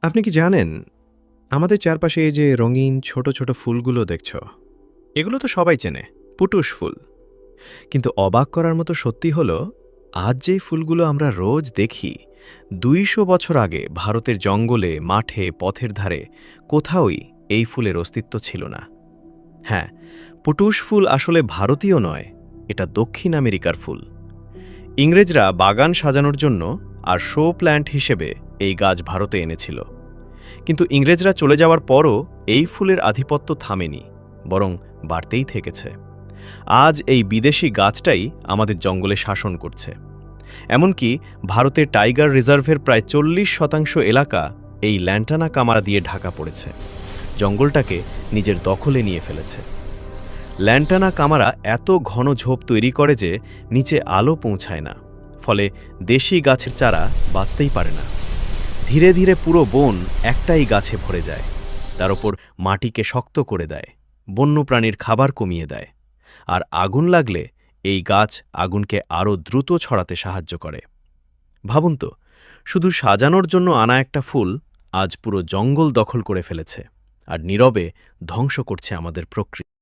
আপনি কি জানেন, আমাদের চারপাশে এই যে রঙিন ছোট ছোট ফুলগুলো দেখছ, এগুলো তো সবাই চেনে, পুটুস ফুল। কিন্তু অবাক করার মতো সত্যি হলো, আজ যেই ফুলগুলো আমরা রোজ দেখি, ২০০ বছর আগে ভারতের জঙ্গলে, মাঠে, পথের ধারে কোথাওই এই ফুলের অস্তিত্ব ছিল না। হ্যাঁ, পুটুস ফুল আসলে ভারতীয় নয়, এটা দক্ষিণ আমেরিকার ফুল। ইংরেজরা বাগান সাজানোর জন্য আর শো প্ল্যান্ট হিসেবে এই গাছ ভারতে এনেছিল। কিন্তু ইংরেজরা চলে যাওয়ার পরও এই ফুলের আধিপত্য থামেনি, বরং বাড়তেই থেকেছে। আজ এই বিদেশি গাছটাই আমাদের জঙ্গলে শাসন করছে। এমনকি ভারতের টাইগার রিজার্ভের প্রায় ৪০% এলাকা এই ল্যান্টানা কামারা দিয়ে ঢাকা পড়েছে, জঙ্গলটাকে নিজের দখলে নিয়ে ফেলেছে। ল্যান্টানা কামারা এত ঘন ঝোপ তৈরি করে যে নিচে আলো পৌঁছায় না, ফলে দেশি গাছের চারা বাঁচতেই পারে না। ধীরে ধীরে পুরো বন একটাই গাছে ভরে যায়, তার ওপর মাটিকে শক্ত করে দেয়, বন্যপ্রাণীর খাবার কমিয়ে দেয়। আর আগুন লাগলে এই গাছ আগুনকে আরও দ্রুত ছড়াতে সাহায্য করে। ভাবুন তো, শুধু সাজানোর জন্য আনা একটা ফুল আজ পুরো জঙ্গল দখল করে ফেলেছে, আর নীরবে ধ্বংস করছে আমাদের প্রকৃতি।